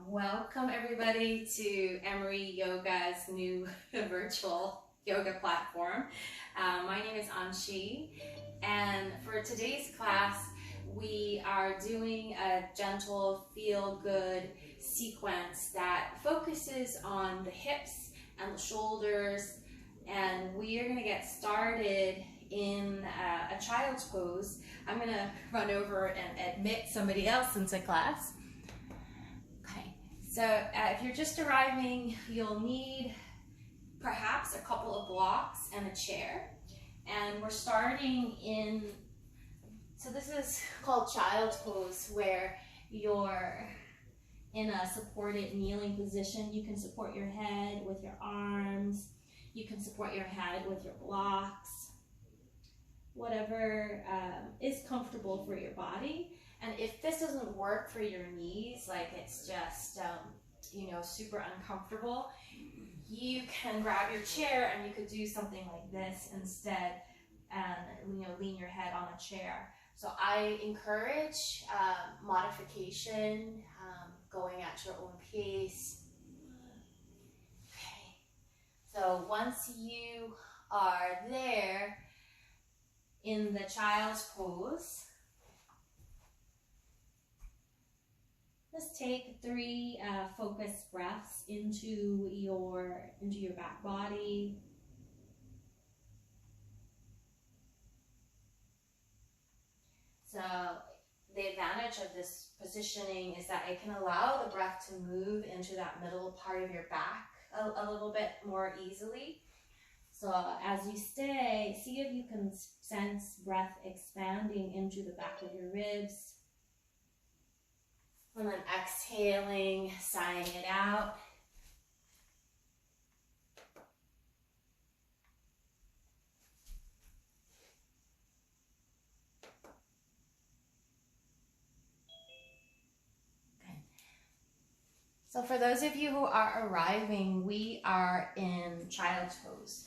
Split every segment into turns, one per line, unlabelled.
Welcome everybody to Emory Yoga's new virtual yoga platform. My name is Anshi, and for today's class, we are doing a gentle feel-good sequence that focuses on the hips and the shoulders, and we are going to get started in a child's pose. I'm going to run over and admit somebody else into class. So if you're just arriving, you'll need perhaps a couple of blocks and a chair. And we're starting in, so this is called child's pose, where you're in a supported kneeling position. You can support your head with your arms. You can support your head with your blocks. Whatever is comfortable for your body. And if this doesn't work for your knees, like it's just, super uncomfortable, you can grab your chair and you could do something like this instead and, lean your head on a chair. So I encourage modification, going at your own pace. Okay. So once you are there in the child's pose, just take 3 focused breaths into your back body. So the advantage of this positioning is that it can allow the breath to move into that middle part of your back a little bit more easily. So as you stay, see if you can sense breath expanding into the back of your ribs. And then exhaling, sighing it out. Okay. So for those of you who are arriving, we are in child's pose.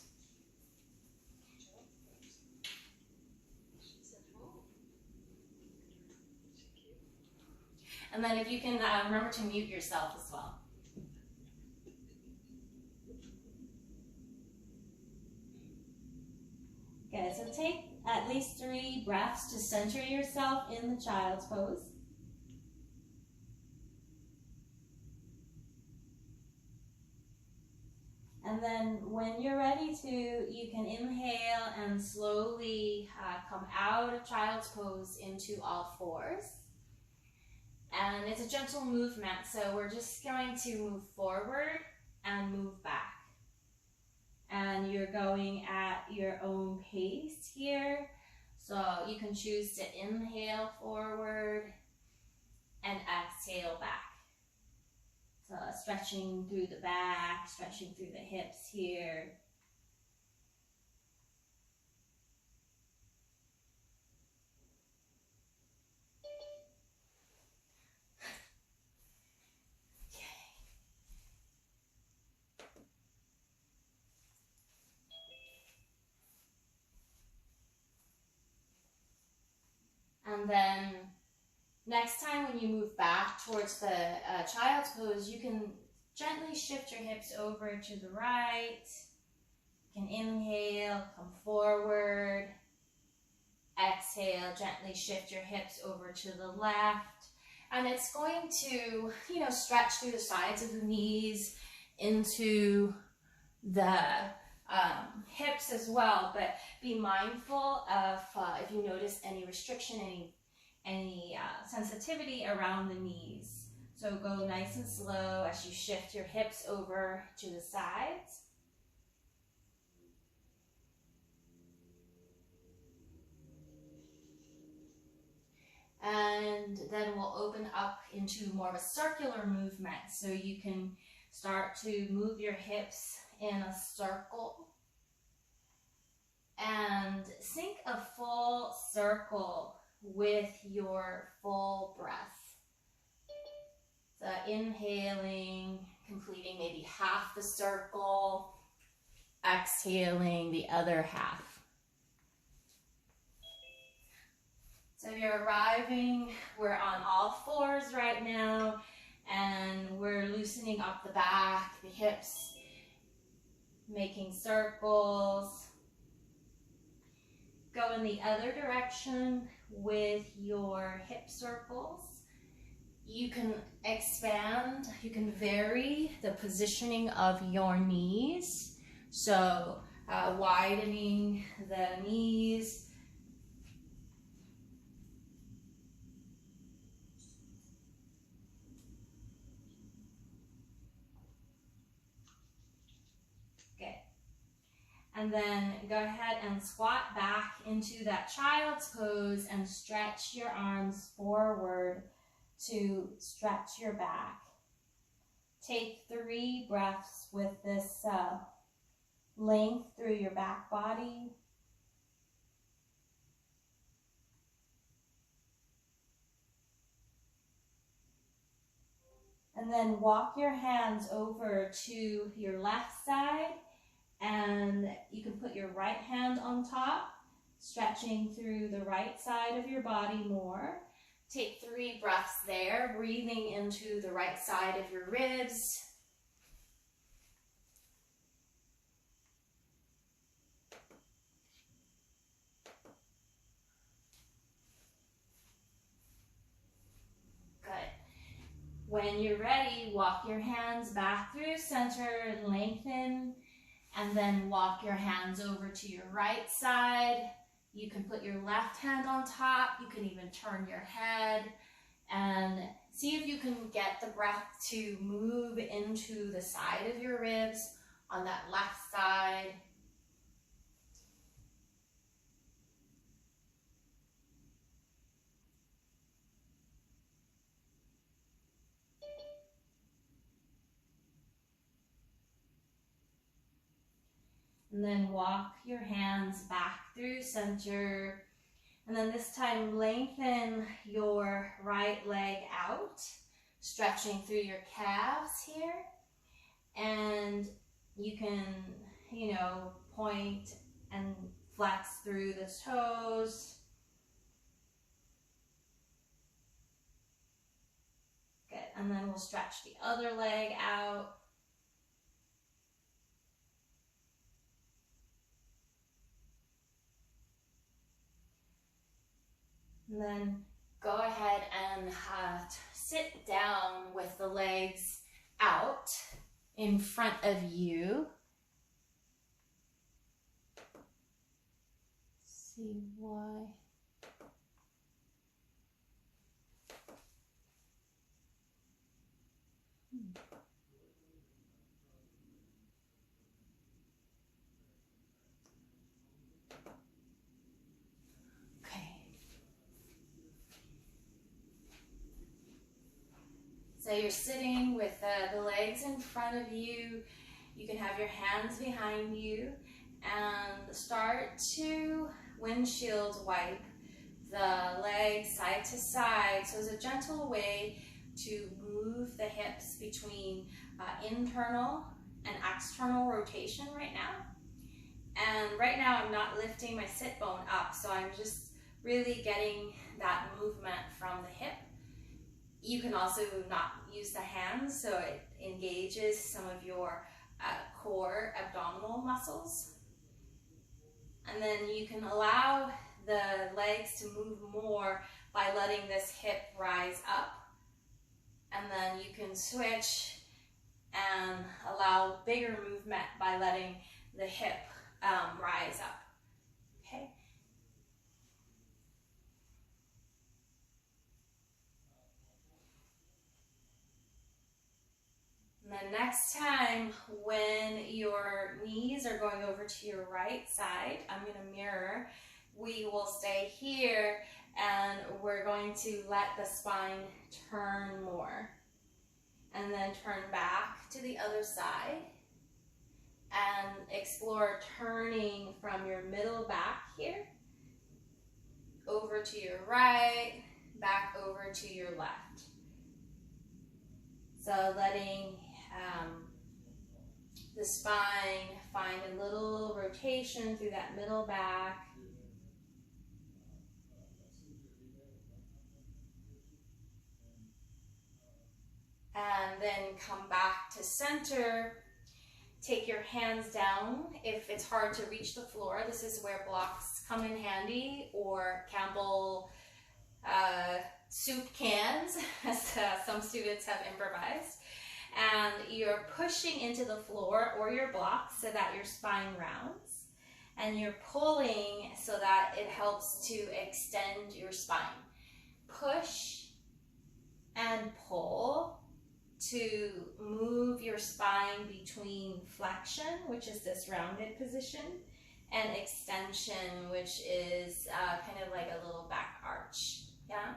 And then if you can remember to mute yourself as well. Okay, so take at least 3 breaths to center yourself in the child's pose. And then when you're ready to, you can inhale and slowly come out of child's pose into all fours. And it's a gentle movement, so we're just going to move forward and move back. And you're going at your own pace here. So you can choose to inhale forward and exhale back. So stretching through the back, stretching through the hips here. And then next time when you move back towards the child's pose, you can gently shift your hips over to the right. You can inhale, come forward. Exhale, gently shift your hips over to the left. And it's going to, stretch through the sides of the knees into the hips as well, but be mindful of if you notice any restriction, any sensitivity around the knees. So go nice and slow as you shift your hips over to the sides. And then we'll open up into more of a circular movement. So you can start to move your hips in a circle and sink a full circle with your full breath. So inhaling, completing maybe half the circle, exhaling the other half. So if you're arriving, we're on all fours right now. And we're loosening up the back, the hips, making circles. Go in the other direction with your hip circles. You can expand, you can vary the positioning of your knees. So widening the knees. Good. And then go ahead and squat back into that child's pose and stretch your arms forward to stretch your back. Take 3 breaths with this length through your back body. And then walk your hands over to your left side, and you can put your right hand on top, stretching through the right side of your body more. Take 3 breaths there, breathing into the right side of your ribs. Good. When you're ready, walk your hands back through center, lengthen, and then walk your hands over to your right side. You can put your left hand on top. You can even turn your head and see if you can get the breath to move into the side of your ribs on that left side. And then walk your hands back through center. And then this time lengthen your right leg out, stretching through your calves here. And you can, point and flex through the toes. Good. And then we'll stretch the other leg out. And then go ahead and sit down with the legs out in front of you. See why. So you're sitting with the legs in front of you. You can have your hands behind you and start to windshield wipe the legs side to side. So it's a gentle way to move the hips between internal and external rotation right now. And right now I'm not lifting my sit bone up, so I'm just really getting that movement from the hip. You can also not use the hands, so it engages some of your core abdominal muscles. And then you can allow the legs to move more by letting this hip rise up. And then you can switch and allow bigger movement by letting the hip rise up. Okay. And then next time, when your knees are going over to your right side, I'm going to mirror. We will stay here and we're going to let the spine turn more. And then turn back to the other side and explore turning from your middle back here over to your right, back over to your left. So letting the spine find a little rotation through that middle back. then come back to center. Take your hands down. If it's hard to reach the floor, this is where blocks come in handy, or Campbell soup cans, as some students have improvised. And you're pushing into the floor or your blocks so that your spine rounds. And you're pulling so that it helps to extend your spine. Push and pull to move your spine between flexion, which is this rounded position, and extension, which is kind of like a little back arch. Yeah,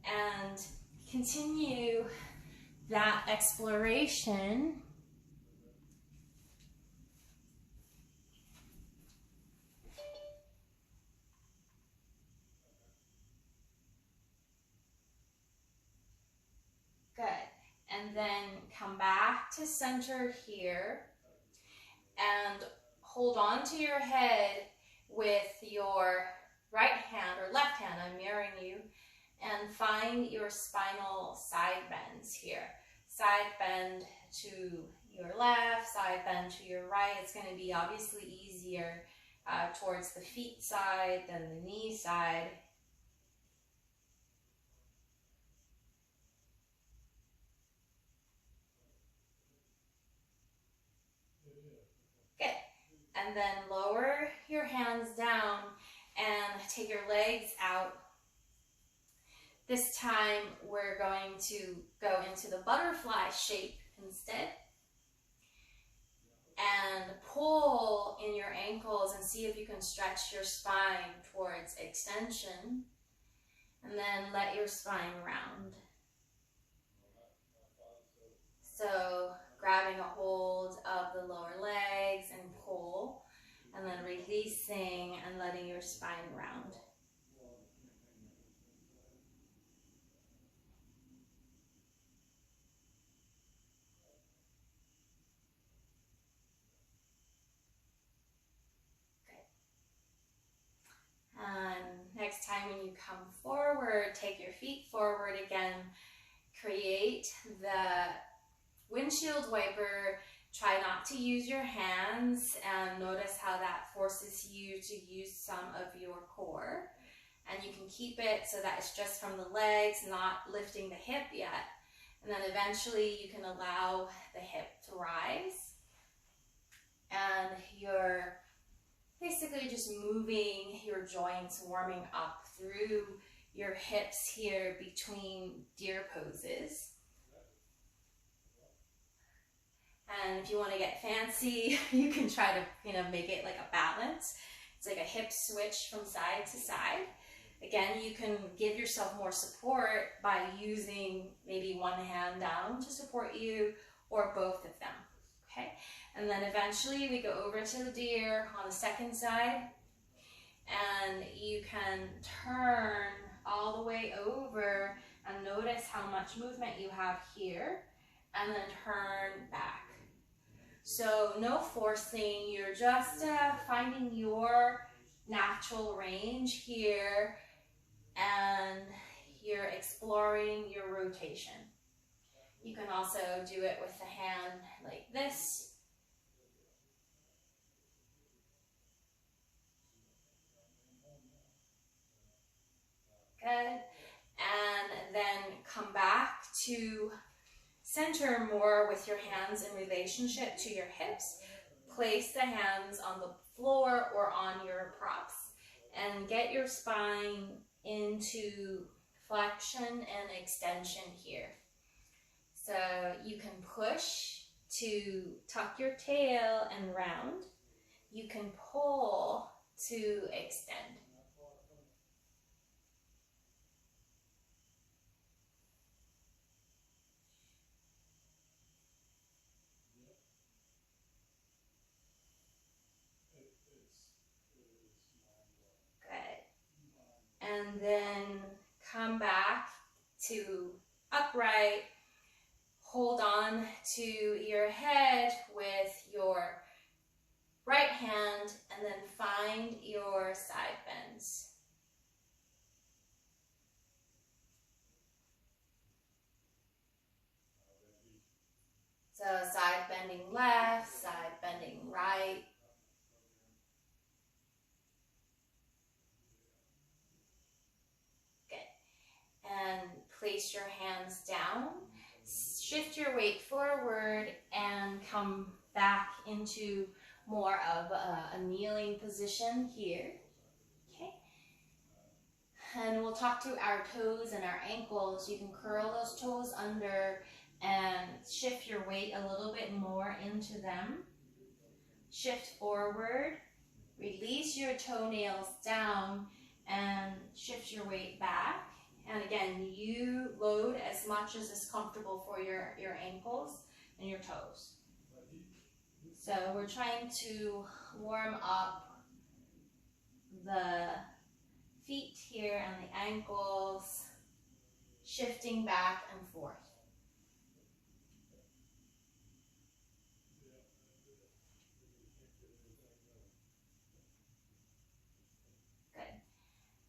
and continue that exploration. Good. And then come back to center here and hold on to your head with your right hand or left hand, I'm mirroring you, and find your spinal side bends here. Side bend to your left, side bend to your right. It's going to be obviously easier towards the feet side than the knee side. Good. And then lower your hands down and take your legs out. This time we're going to go into the butterfly shape instead. And pull in your ankles and see if you can stretch your spine towards extension. And then let your spine round. So grabbing a hold of the lower legs and pull, and then releasing and letting your spine round. Next time when you come forward, take your feet forward again. Create the windshield wiper. Try not to use your hands, and notice how that forces you to use some of your core. And you can keep it so that it's just from the legs, not lifting the hip yet. And then eventually you can allow the hip to rise. And you're basically just moving your joints, warming up through your hips here between deer poses. And if you want to get fancy, you can try to make it like a balance. It's like a hip switch from side to side. Again, you can give yourself more support by using maybe one hand down to support you, or both of them. Okay, and then eventually we go over to the deer on the second side, and you can turn all the way over and notice how much movement you have here, and then turn back. So no forcing, you're just finding your natural range here, and you're exploring your rotation. You can also do it with the hand like this. Good. And then come back to center more with your hands in relationship to your hips. Place the hands on the floor or on your props, and get your spine into flexion and extension here. So you can push to tuck your tail and round. You can pull to extend. Good. And then come back to upright. Hold on to your head with your right hand, and then find your side bends. bending left, side bending right. Good. And place your hands down. Shift your weight forward and come back into more of a kneeling position here. Okay. And we'll talk to our toes and our ankles. You can curl those toes under and shift your weight a little bit more into them. Shift forward, release your toenails down and shift your weight back. And again, you load as much as is comfortable for your ankles and your toes. So we're trying to warm up the feet here and the ankles, shifting back and forth. Good.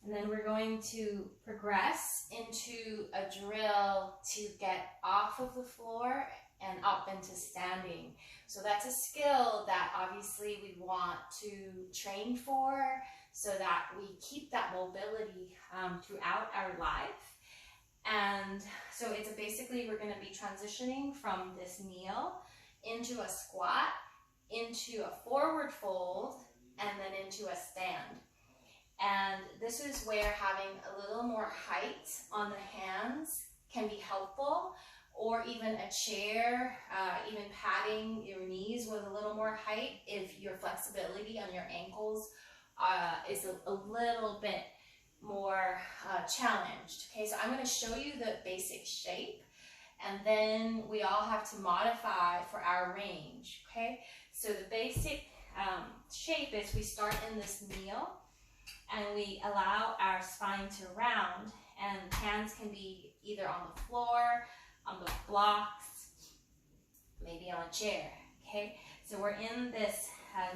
And then we're going to progress into a drill to get off of the floor and up into standing. So that's a skill that obviously we want to train for so that we keep that mobility throughout our life. And so it's basically we're going to be transitioning from this kneel into a squat, into a forward fold, and then into a stand. And this is where having a little more height on the hands can be helpful, or even a chair, even padding your knees with a little more height if your flexibility on your ankles is a little bit more challenged. Okay, so I'm going to show you the basic shape, and then we all have to modify for our range. Okay, so the basic shape is we start in this kneel, and we allow our spine to round, and hands can be either on the floor, on the blocks, maybe on a chair. Okay, so we're in this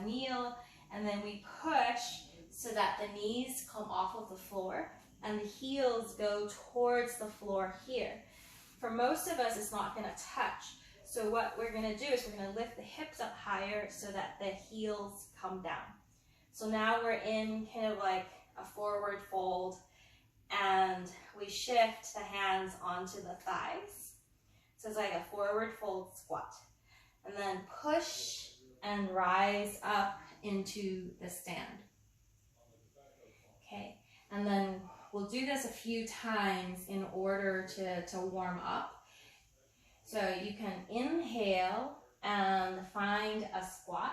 kneel, and then we push so that the knees come off of the floor and the heels go towards the floor here. For most of us, it's not going to touch. So what we're going to do is we're going to lift the hips up higher so that the heels come down. So now we're in kind of like a forward fold, and we shift the hands onto the thighs. So it's like a forward fold squat. And then push and rise up into the stand. Okay, and then we'll do this a few times in order to warm up. So you can inhale and find a squat.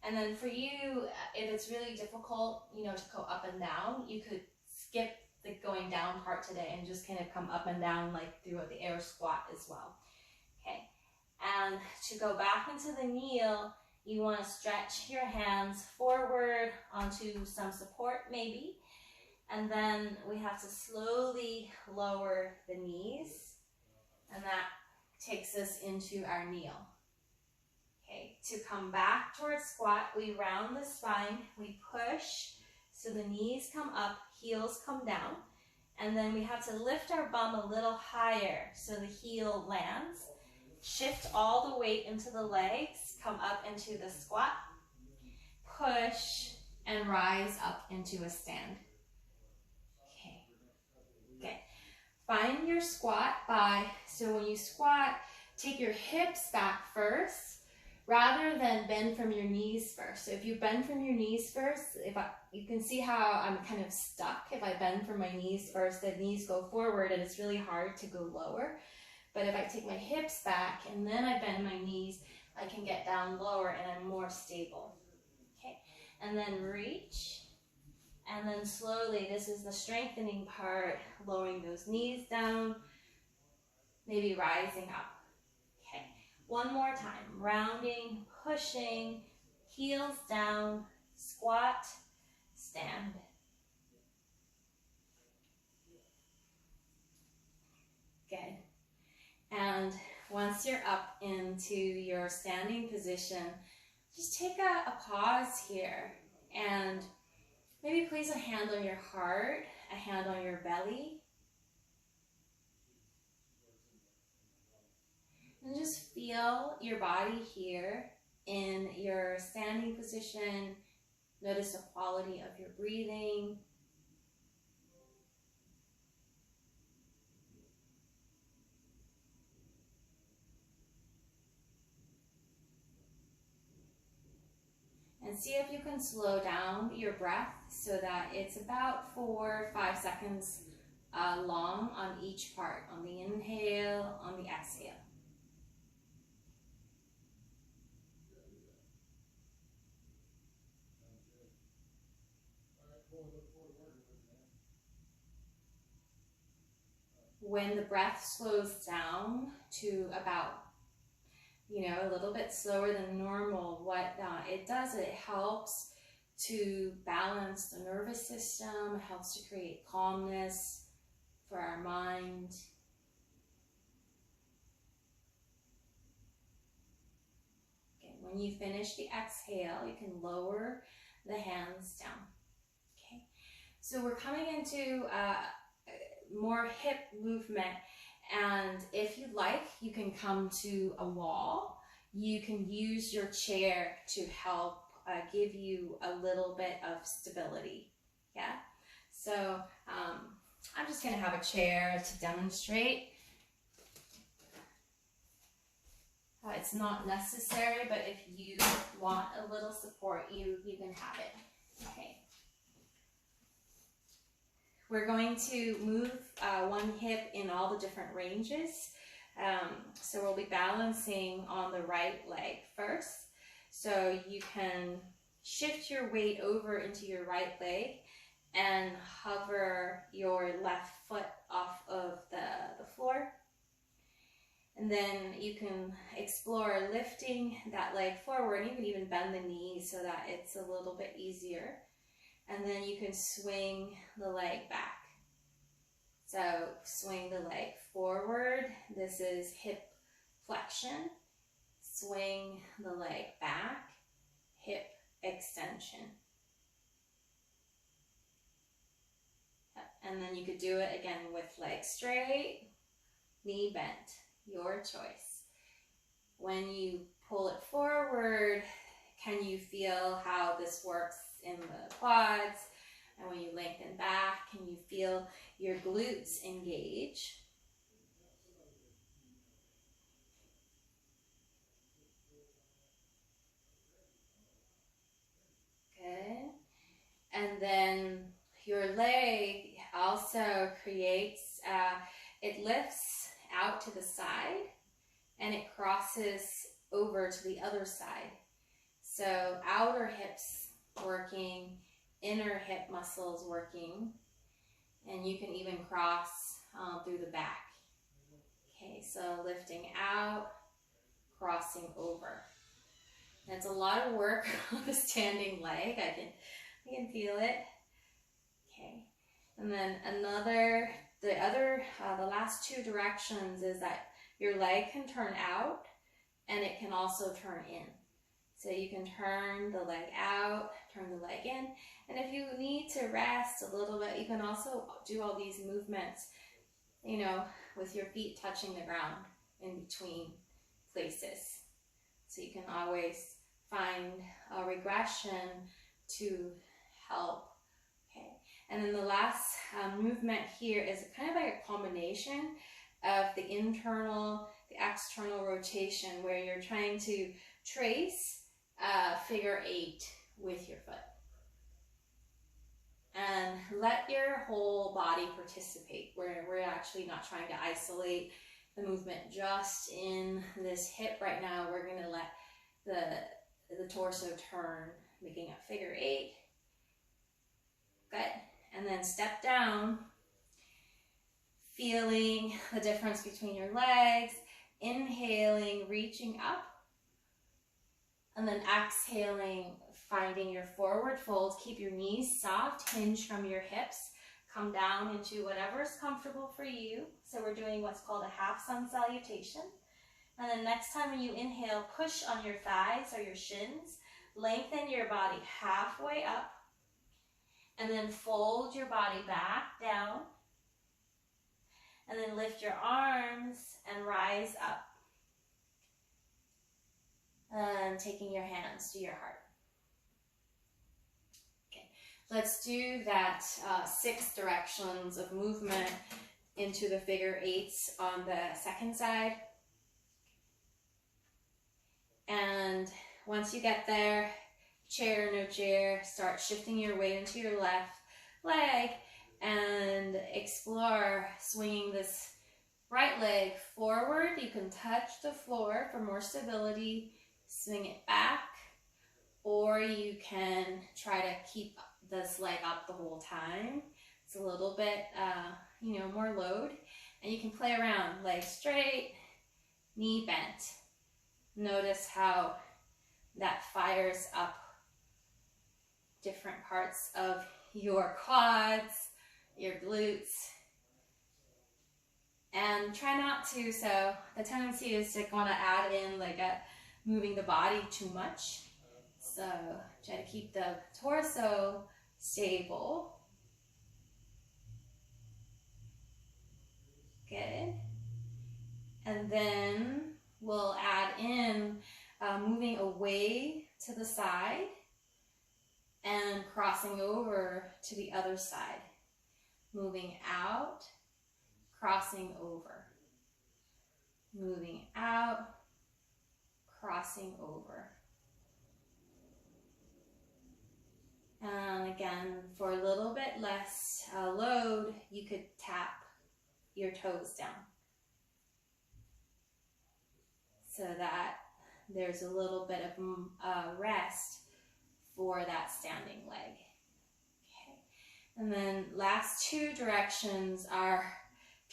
And then for you, if it's really difficult, to go up and down, you could skip the going down part today and just kind of come up and down like through the air squat as well. Okay, and to go back into the kneel, you want to stretch your hands forward onto some support maybe, and then we have to slowly lower the knees, and that takes us into our kneel. Okay, to come back towards squat, we round the spine, we push, so the knees come up, heels come down, and then we have to lift our bum a little higher so the heel lands. Shift all the weight into the legs, come up into the squat, push, and rise up into a stand. Okay, good. Find your squat so when you squat, take your hips back first, rather than bend from your knees first. So if you bend from your knees first, you can see how I'm kind of stuck. If I bend from my knees first, the knees go forward and it's really hard to go lower. But if I take my hips back and then I bend my knees, I can get down lower and I'm more stable. Okay, and then reach, and then slowly, this is the strengthening part, lowering those knees down, maybe rising up. Okay, one more time, rounding, pushing, heels down, squat, stand. Good. And once you're up into your standing position, just take a pause here and maybe place a hand on your heart, a hand on your belly. And just feel your body here in your standing position. Notice the quality of your breathing. And see if you can slow down your breath so that it's about 4 or 5 seconds long on each part, on the inhale, on the exhale. When the breath slows down to about, a little bit slower than normal, what it does, it helps to balance the nervous system, helps to create calmness for our mind. Okay, when you finish the exhale, you can lower the hands down. Okay, so we're coming into more hip movement, and if you like, you can come to a wall. You can use your chair to help give you a little bit of stability. Yeah, so I'm just going to have a chair to demonstrate. It's not necessary, but if you want a little support, you can have it. Okay. We're going to move one hip in all the different ranges. So we'll be balancing on the right leg first. So you can shift your weight over into your right leg and hover your left foot off of the floor. And then you can explore lifting that leg forward. You can even bend the knees so that it's a little bit easier. And then you can swing the leg back. So swing the leg forward. This is hip flexion. Swing the leg back, hip extension. And then you could do it again with leg straight, knee bent, your choice. When you pull it forward, can you feel how this works in the quads? And when you lengthen back, can you feel your glutes engage? Good. And then your leg also creates, it lifts out to the side and it crosses over to the other side. So outer hips working, inner hip muscles working, and you can even cross through the back. Okay, so lifting out, crossing over. That's a lot of work on the standing leg. I can feel it. Okay, and then the last two directions is that your leg can turn out and it can also turn in. So you can turn the leg out, turn the leg in, and if you need to rest a little bit, you can also do all these movements, with your feet touching the ground in between places. So you can always find a regression to help. Okay, and then the last movement here is kind of like a combination of the internal, the external rotation, where you're trying to trace figure 8 with your foot. And let your whole body participate. We're actually not trying to isolate the movement just in this hip right now. We're going to let the torso turn, making a figure 8. Good. And then step down, feeling the difference between your legs, inhaling, reaching up, and then exhaling, finding your forward fold. Keep your knees soft, hinge from your hips. Come down into whatever's comfortable for you. So we're doing what's called a half sun salutation. And then next time when you inhale, push on your thighs or your shins. Lengthen your body halfway up. And then fold your body back down. And then lift your arms and rise up. and taking your hands to your heart. Okay, let's do that 6 directions of movement into the figure 8s on the second side. And once you get there, chair, no chair, start shifting your weight into your left leg and explore swinging this right leg forward. You can touch the floor for more stability, swing it back, or you can try to keep this leg up the whole time. It's a little bit, more load. And you can play around, leg straight, knee bent. Notice how that fires up different parts of your quads, your glutes. And try not to, so the tendency is to want to add in like moving the body too much. So try to keep the torso stable. Good. And then we'll add in moving away to the side and crossing over to the other side. Moving out, crossing over. Moving out, crossing over. And again, for a little bit less load, you could tap your toes down so that there's a little bit of rest for that standing leg. Okay. And then last 2 directions are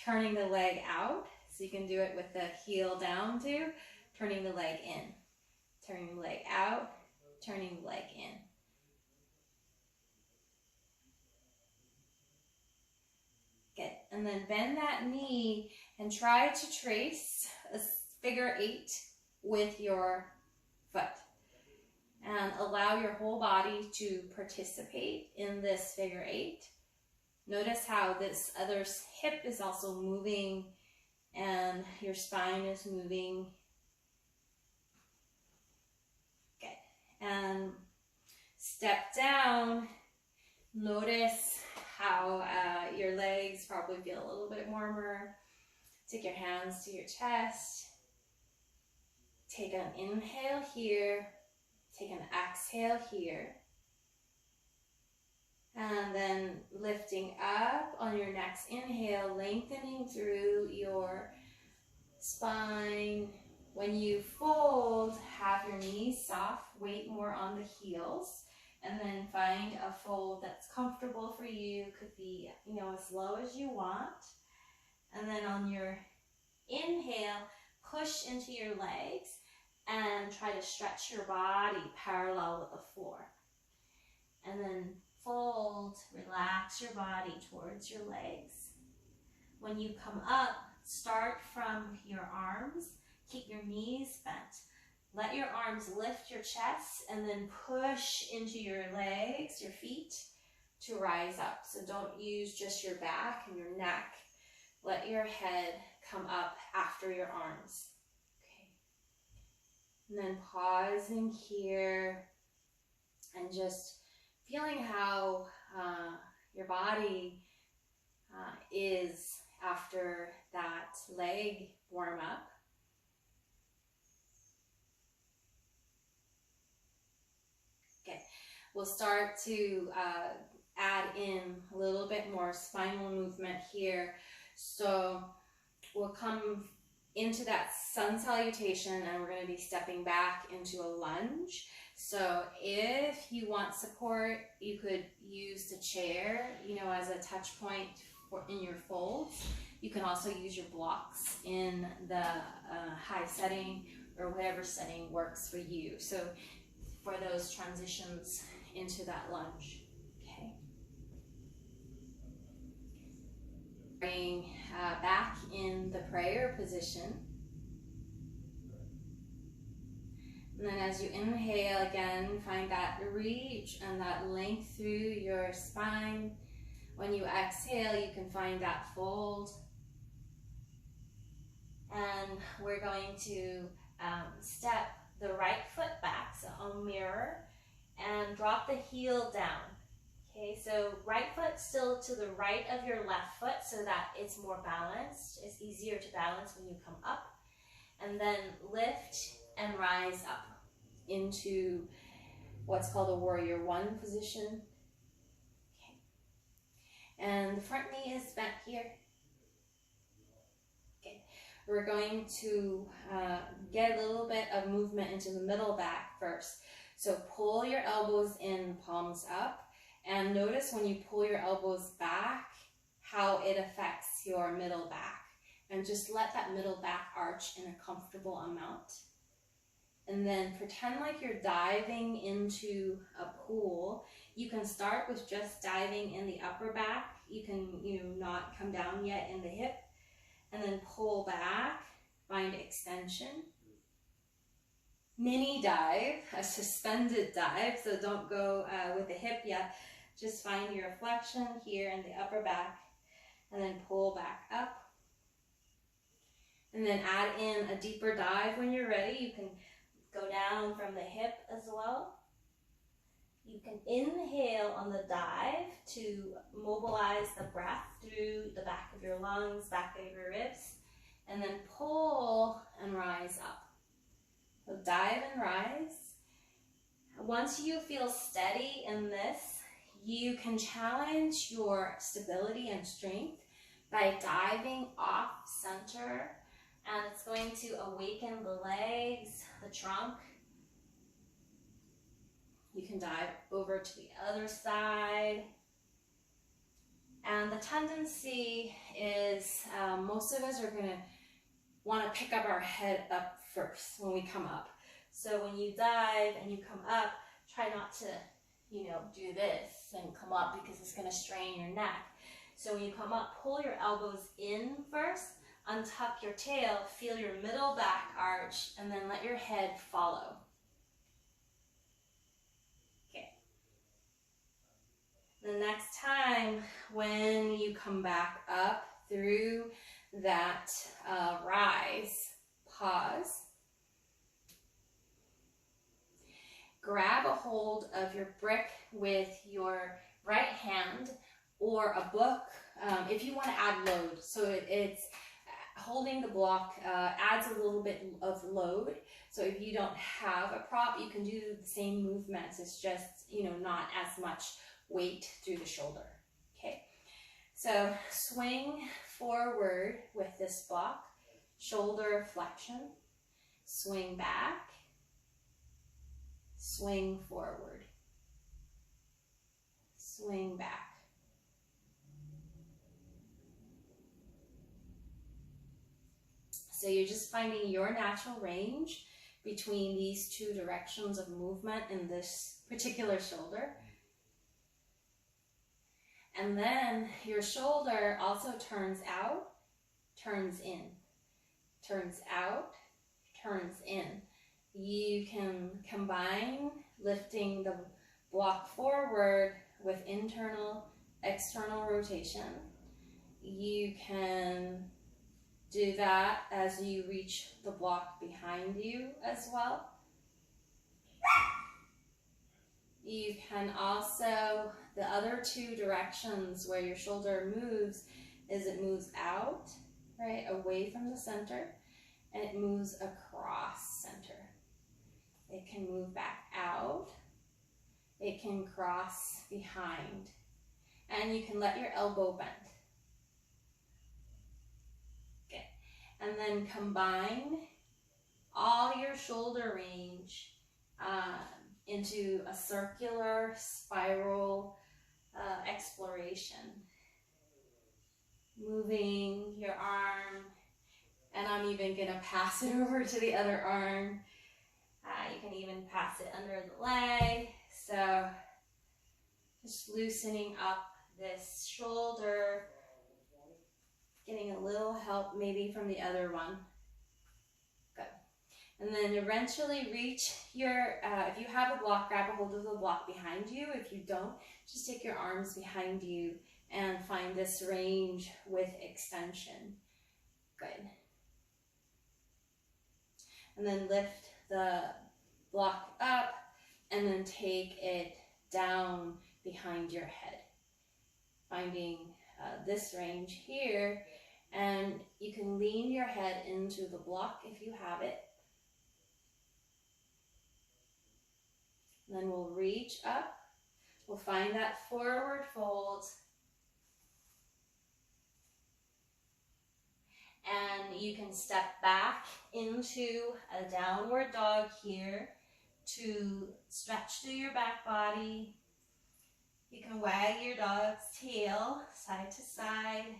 turning the leg out. So you can do it with the heel down too, turning the leg in. Turning the leg out, turning the leg in. Good. And then bend that knee and try to trace a figure 8 with your foot. And allow your whole body to participate in this figure 8. Notice how this other hip is also moving and your spine is moving. Good. And step down. Notice how your legs probably feel a little bit warmer. Take your hands to your chest. Take an inhale here. Take an exhale here. And then lifting up on your next inhale, lengthening through your spine. When you fold, have your knees soft, weight more on the heels, and then find a fold that's comfortable for you. Could be, as low as you want. And then on your inhale, push into your legs and try to stretch your body parallel with the floor. And then fold, relax your body towards your legs. When you come up, start from your arms, keep your knees bent. Let your arms lift your chest and then push into your legs, your feet, to rise up. So don't use just your back and your neck. Let your head come up after your arms. Okay. And then pausing here and just feeling how your body is after that leg warm up. Okay, we'll start to add in a little bit more spinal movement here. So we'll come into that sun salutation and we're going to be stepping back into a lunge. So if you want support, you could use the chair, as a touch point in your folds. You can also use your blocks in the high setting or whatever setting works for you. So for those transitions into that lunge. Okay. Bring back in the prayer position. And then as you inhale again, find that reach and that length through your spine. When you exhale, you can find that fold. And we're going to step the right foot back, so I'll mirror, and drop the heel down. Okay, so right foot still to the right of your left foot so that it's more balanced. It's easier to balance when you come up. And then lift and rise up into what's called a warrior one position. Okay. And the front knee is bent here. Okay. We're going to get a little bit of movement into the middle back first. So pull your elbows in, palms up. And notice when you pull your elbows back, how it affects your middle back. And just let that middle back arch in a comfortable amount. And then pretend like you're diving into a pool. You can start with just diving in the upper back. You can, not come down yet in the hip. And then pull back, find extension. Mini dive, a suspended dive, so don't go with the hip yet. Just find your flexion here in the upper back and then pull back up. And then add in a deeper dive when you're ready. You can go down from the hip as well. You can inhale on the dive to mobilize the breath through the back of your lungs, back of your ribs, and then pull and rise up. So dive and rise. Once you feel steady in this, you can challenge your stability and strength by diving off center, and it's going to awaken the legs, the trunk. You can dive over to the other side. And the tendency is most of us are going to want to pick up our head up first when we come up. So when you dive and you come up, try not to, do this and come up because it's going to strain your neck. So when you come up, pull your elbows in first, untuck your tail, feel your middle back arch, and then let your head follow. Okay. The next time when you come back up through that rise, pause. Grab a hold of your brick with your right hand or a book if you want to add load. So it's holding the block adds a little bit of load. So if you don't have a prop, you can do the same movements. It's just, not as much weight through the shoulder. Okay. So swing forward with this block, shoulder flexion, swing back, swing forward, swing back. So you're just finding your natural range between these two directions of movement in this particular shoulder. And then your shoulder also turns out, turns in, turns out, turns in. You can combine lifting the block forward with internal, external rotation. You can do that as you reach the block behind you as well. You can also, the other two directions where your shoulder moves is it moves out, right, away from the center, and it moves across center. It can move back out. It can cross behind. And you can let your elbow bend. Okay. And then combine all your shoulder range into a circular spiral exploration. Moving your arm, and I'm even gonna pass it over to the other arm. You can even pass it under the leg. So just loosening up this shoulder, getting a little help maybe from the other one. Good. And then eventually reach your, if you have a block, grab a hold of the block behind you. If you don't, just take your arms behind you and find this range with extension. Good. And then lift the block up, and then take it down behind your head. Finding this range here, and you can lean your head into the block if you have it. And then we'll reach up. We'll find that forward fold. And you can step back into a downward dog here to stretch through your back body. You can wag your dog's tail side to side.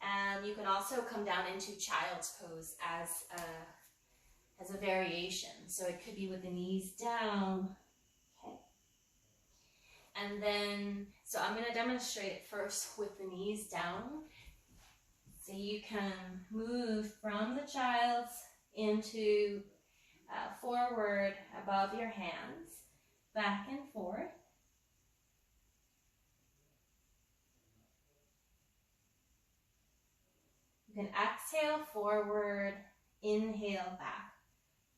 And you can also come down into child's pose as a variation. So it could be with the knees down. Okay. And then, so I'm going to demonstrate it first with the knees down. So you can move from the child's into forward above your hands, back and forth. You can exhale forward, inhale back.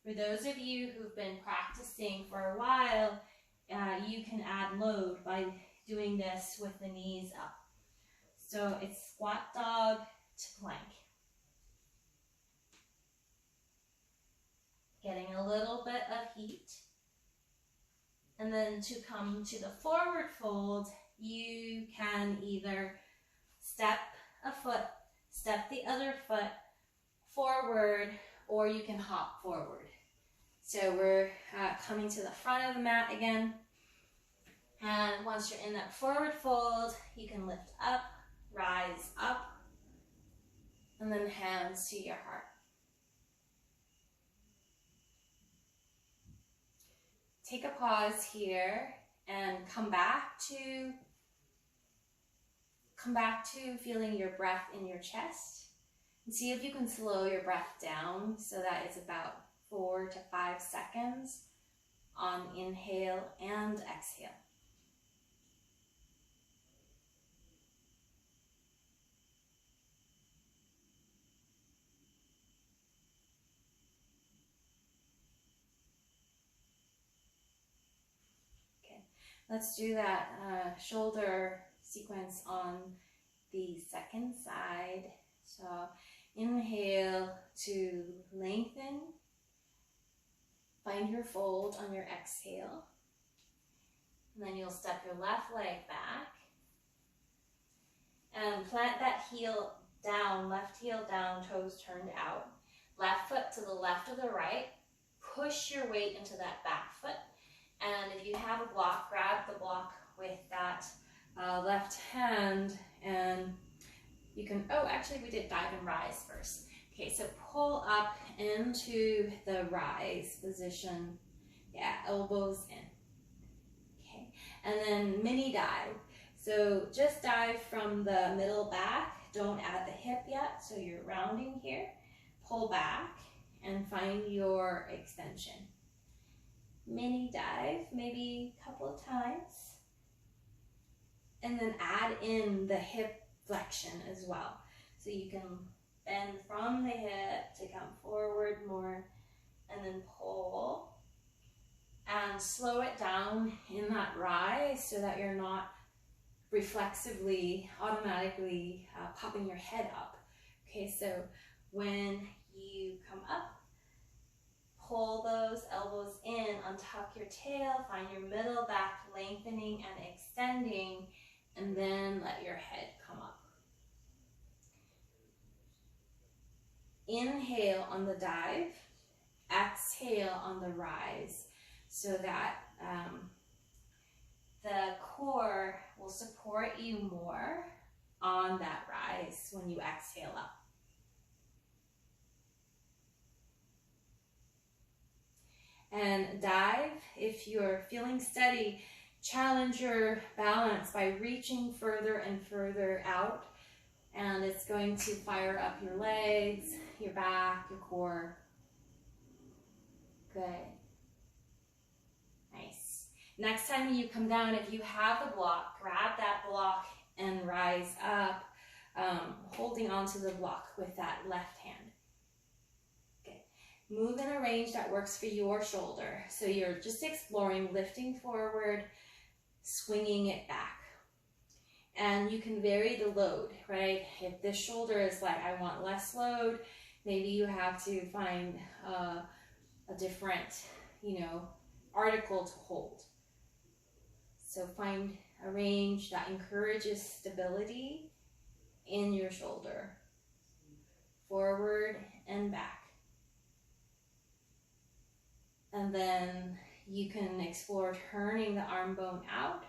For those of you who've been practicing for a while, you can add load by doing this with the knees up. So it's squat dog to plank. Getting a little bit of heat. And then to come to the forward fold, you can either step a foot, step the other foot forward, or you can hop forward. So we're coming to the front of the mat again. And once you're in that forward fold, you can lift up, rise up, and then hands to your heart. Take a pause here and come back to feeling your breath in your chest. And see if you can slow your breath down so that it's about 4 to 5 seconds on inhale and exhale. Okay, let's do that shoulder sequence on the second side. So inhale to lengthen. Find your fold on your exhale. And then you'll step your left leg back. And plant that heel down, left heel down, toes turned out. Left foot to the left of the right. Push your weight into that back foot. And if you have a block, grab the block with that left hand, and you can, oh, actually we did dive and rise first. Okay, so pull up into the rise position. Yeah, elbows in. Okay, and then mini dive. So just dive from the middle back. Don't add the hip yet, so you're rounding here. Pull back and find your extension. Mini dive, maybe a couple of times. And then add in the hip flexion as well. So you can bend from the hip to come forward more, and then pull. And slow it down in that rise so that you're not reflexively, automatically popping your head up. Okay, so when you come up, pull those elbows in, untuck your tail, find your middle back lengthening and extending, and then let your head come up. Inhale on the dive, exhale on the rise, so that the core will support you more on that rise when you exhale up. And dive, if you're feeling steady, challenge your balance by reaching further and further out. And it's going to fire up your legs, your back, your core. Good. Nice. Next time you come down, if you have the block, grab that block and rise up, holding onto the block with that left hand. Okay. move in a range that works for your shoulder. So you're just exploring lifting forward, swinging it back. And you can vary the load, right? If this shoulder is like, I want less load, maybe you have to find a different, article to hold. So find a range that encourages stability in your shoulder, forward and back. And then you can explore turning the arm bone out,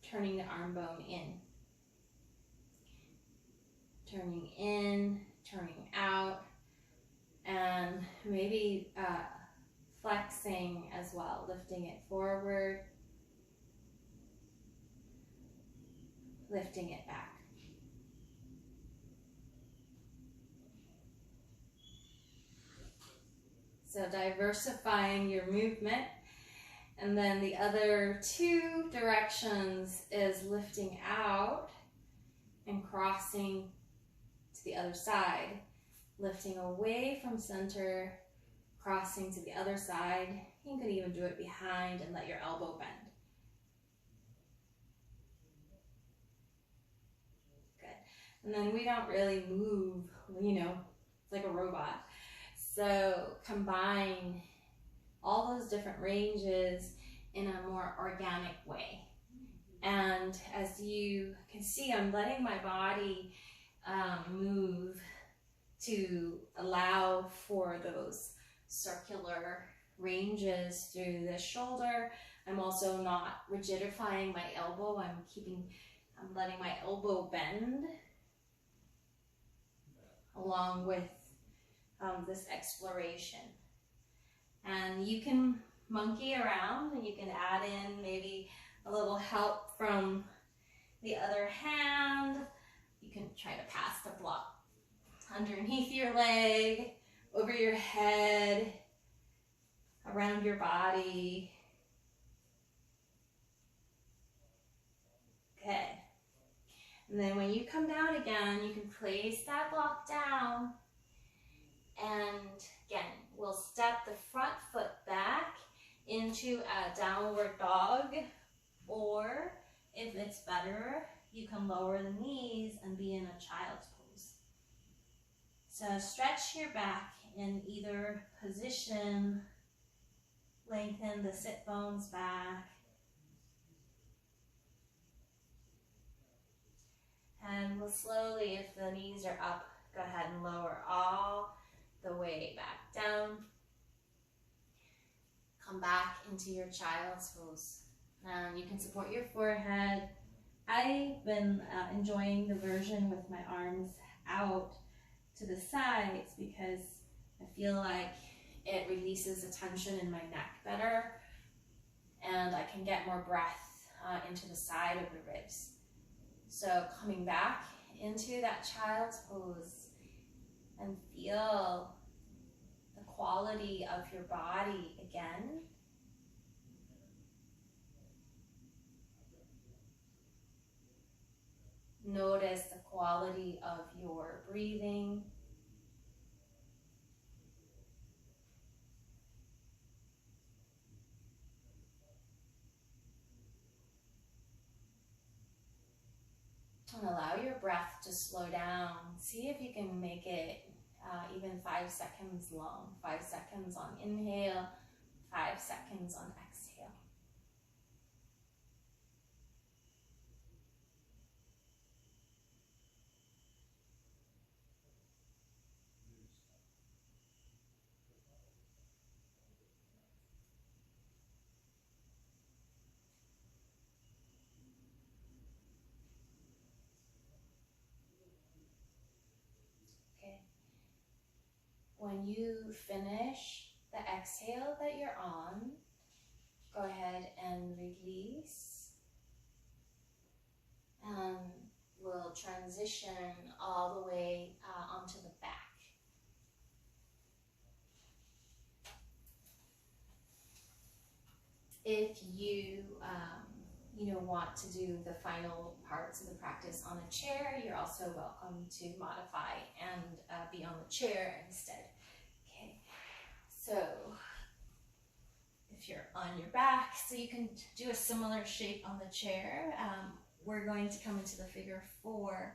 turning the arm bone in. Turning in, turning out, and maybe flexing as well, lifting it forward, lifting it back. So diversifying your movement. And then the other two directions is lifting out and crossing to the other side, lifting away from center, crossing to the other side. You could even do it behind and let your elbow bend. Good. And then we don't really move, like a robot. So combine all those different ranges in a more organic way. And as you can see, I'm letting my body move to allow for those circular ranges through the shoulder. I'm also not rigidifying my elbow. I'm letting my elbow bend along with this exploration. And you can monkey around, and you can add in maybe a little help from the other hand. You can try to pass the block underneath your leg, over your head, around your body. Good. And then when you come down again, you can place that block down. And again, we'll step the front foot back into a downward dog, or if it's better, you can lower the knees and be in a child's pose. So stretch your back in either position, lengthen the sit bones back, and we'll slowly, if the knees are up, go ahead and lower all the way back down. Come back into your child's pose. And you can support your forehead. I've been enjoying the version with my arms out to the sides because I feel like it releases the tension in my neck better, and I can get more breath into the side of the ribs. So coming back into that child's pose and feel the quality of your body again. Notice the quality of your breathing. And allow your breath to slow down. See if you can make it even 5 seconds long. 5 seconds on inhale, 5 seconds on exhale. When you finish the exhale that you're on, go ahead and release. And we'll transition all the way onto the back. If you want to do the final parts of the practice on a chair, you're also welcome to modify and be on the chair instead. Okay, So if you're on your back, so you can do a similar shape on the chair. We're going to come into the figure 4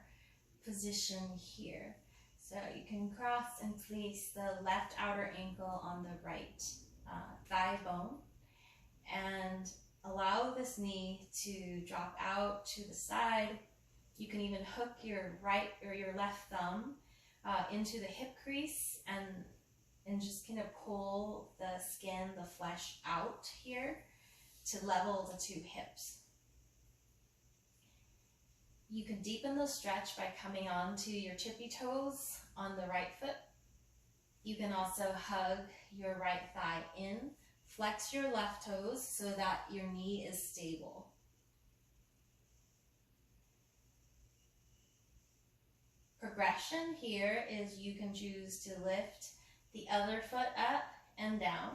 position here. So you can cross and place the left outer ankle on the right thigh bone and allow this knee to drop out to the side. You can even hook your right or your left thumb into the hip crease and just kind of pull the skin, the flesh out here to level the 2 hips. You can deepen the stretch by coming onto your tippy toes on the right foot. You can also hug your right thigh in, flex your left toes so that your knee is stable. Progression here is you can choose to lift the other foot up and down.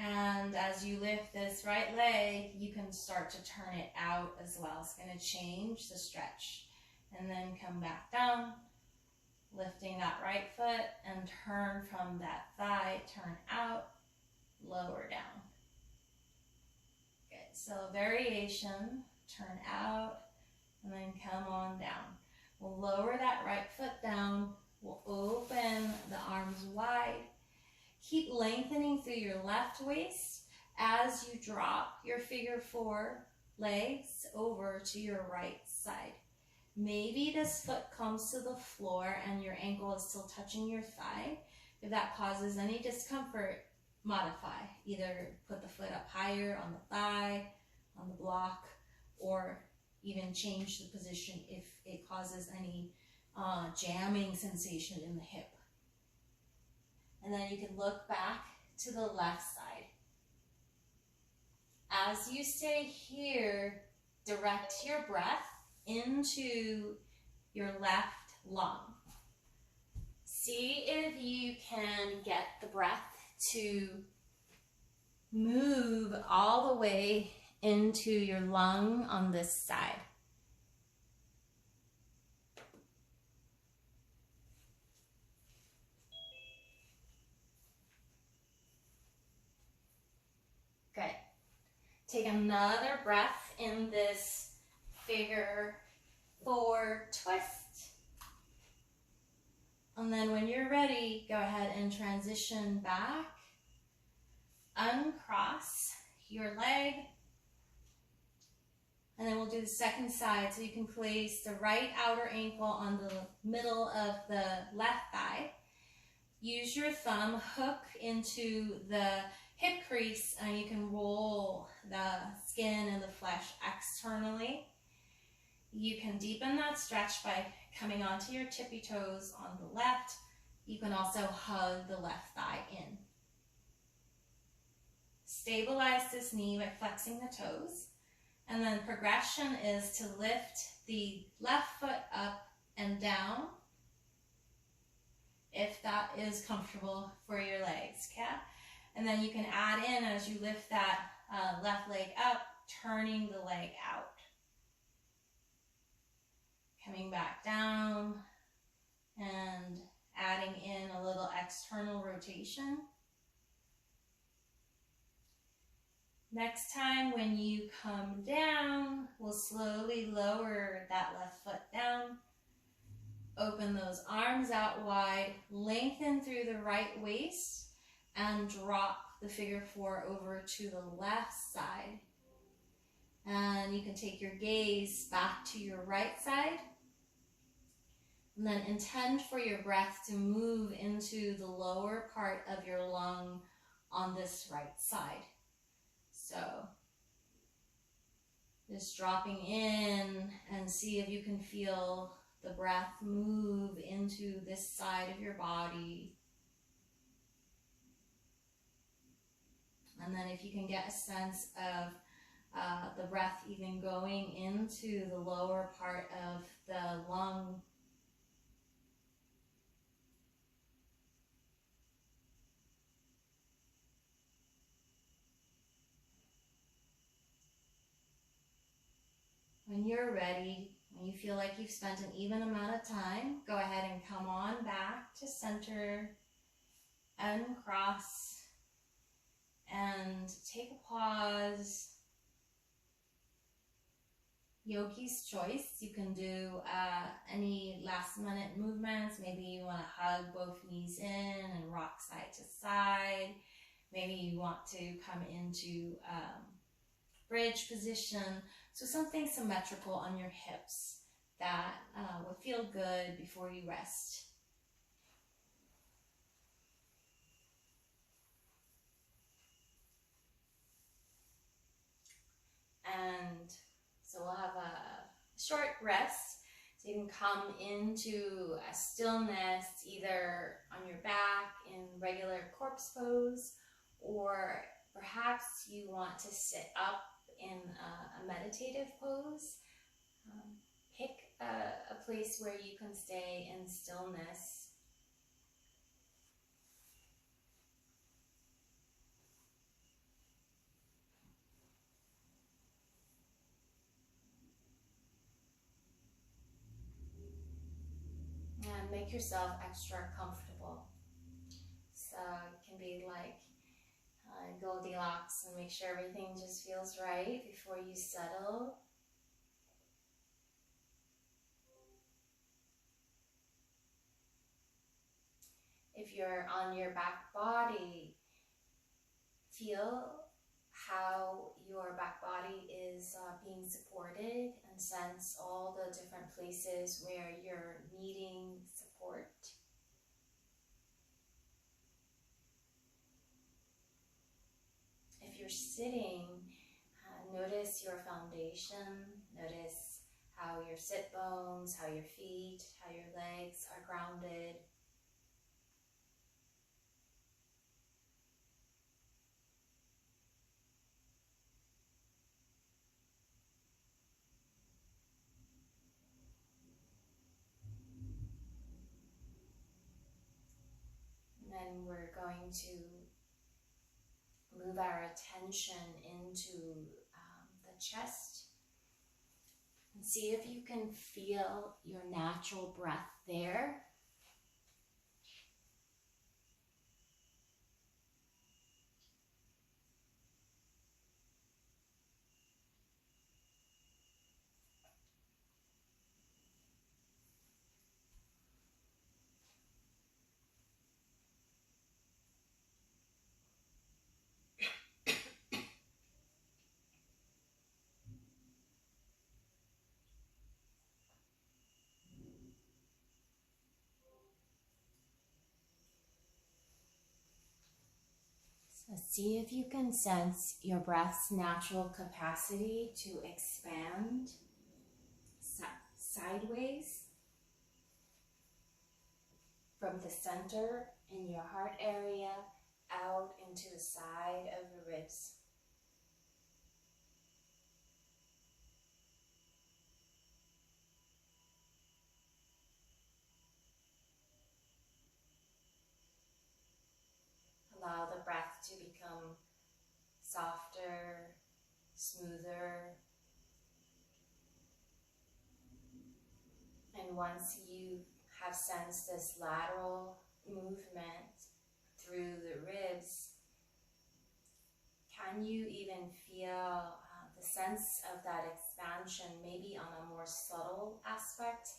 And as you lift this right leg, you can start to turn it out as well. It's going to change the stretch. And then come back down, lifting that right foot and turn from that thigh, turn out, lower down. Good, so variation, turn out, and then come on down. We'll lower that right foot down, we'll open the arms wide. Keep lengthening through your left waist as you drop your figure 4 legs over to your right side. Maybe this foot comes to the floor and your ankle is still touching your thigh. If that causes any discomfort, modify. Either put the foot up higher on the thigh, on the block, or even change the position if it causes any jamming sensation in the hip. And then you can look back to the left side. As you stay here, direct your breath into your left lung. See if you can get the breath to move all the way into your lung on this side. Good. Take another breath in this figure 4 twist. And then when you're ready, go ahead and transition back. Uncross your leg. And then we'll do the second side. So you can place the right outer ankle on the middle of the left thigh. Use your thumb, hook into the hip crease, and you can roll the skin and the flesh externally. You can deepen that stretch by coming onto your tippy toes on the left. You can also hug the left thigh in. Stabilize this knee by flexing the toes. And then progression is to lift the left foot up and down if that is comfortable for your legs, okay? And then you can add in as you lift that left leg up, turning the leg out. Coming back down and adding in a little external rotation. Next time when you come down, we'll slowly lower that left foot down. Open those arms out wide, lengthen through the right waist, and drop the figure 4 over to the left side. And you can take your gaze back to your right side. And then intend for your breath to move into the lower part of your lung on this right side. So just dropping in and see if you can feel the breath move into this side of your body. And then if you can get a sense of the breath even going into the lower part of the lung. When you're ready, When you feel like you've spent an even amount of time, go ahead and come on back to center, uncross, and take a pause. Yogi's choice. You can do any last minute movements. Maybe you want to hug both knees in and rock side to side. Maybe you want to come into bridge position. So something symmetrical on your hips that will feel good before you rest. And so we'll have a short rest. So you can come into a stillness, either on your back in regular corpse pose, or perhaps you want to sit up in a meditative pose. Pick a place where you can stay in stillness. And make yourself extra comfortable. So it can be like Goldilocks, and make sure everything just feels right before you settle. If you're on your back body, feel how your back body is being supported, and sense all the different places where you're needing support. If you're sitting, notice your foundation, notice how your sit bones, how your feet, how your legs are grounded. And then we're going to move our attention into the chest, and see if you can feel your natural breath there. So see if you can sense your breath's natural capacity to expand sideways from the center in your heart area out into the side of the ribs. Allow the breath to become softer, smoother. And once you have sensed this lateral movement through the ribs, can you even feel the sense of that expansion, maybe on a more subtle aspect,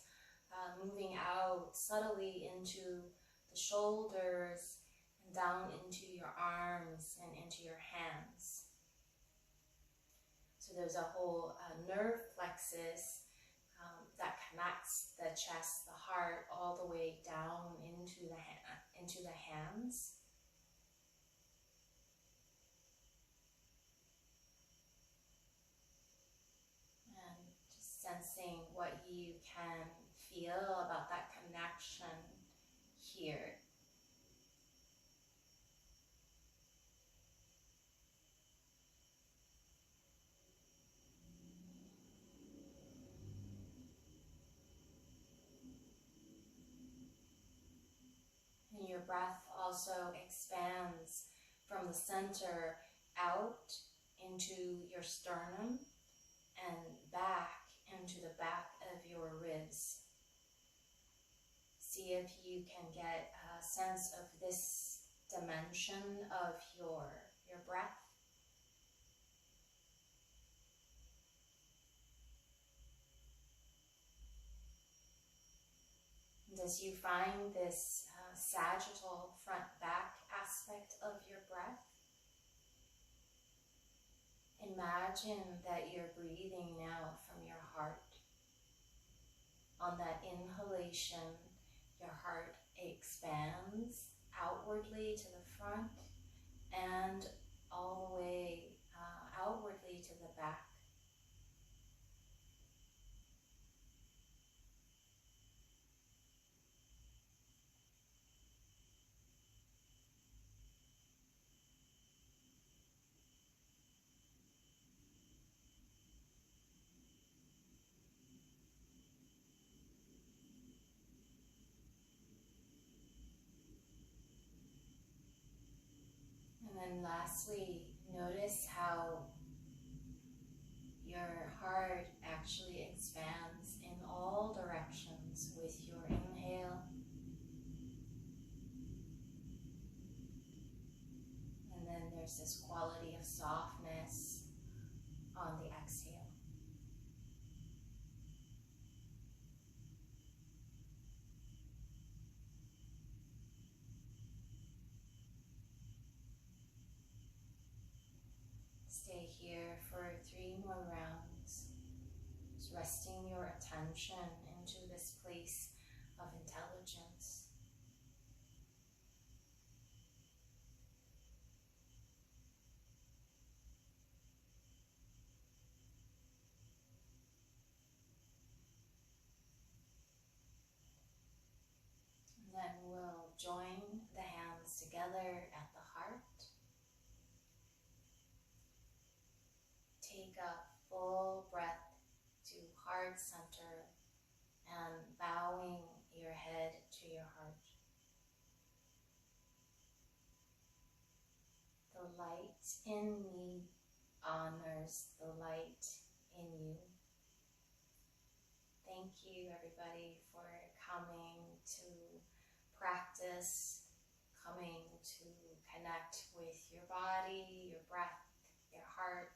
moving out subtly into the shoulders and down into your arms and into your hands. So there's a whole nerve plexus that connects the chest, the heart, all the way down into the hands. And just sensing what you can feel about that connection here. And your breath also expands from the center out into your sternum and back into the back of your can get a sense of this dimension of your breath. And as you find this sagittal front-back aspect of your breath, imagine that you're breathing now from your heart. On that inhalation, your heart expands outwardly to the front and all the way outwardly to the back. And then lastly, notice how your heart actually expands in all directions with your inhale. And then there's this quality of softness on the exhale. Stay here for 3 more rounds, just resting your attention into this place of intelligence. And then we'll join the hands together at the heart. Take a full breath to heart center and bowing your head to your heart. The light in me honors the light in you. Thank you, everybody, for coming to practice, coming to connect with your body, your breath, your heart,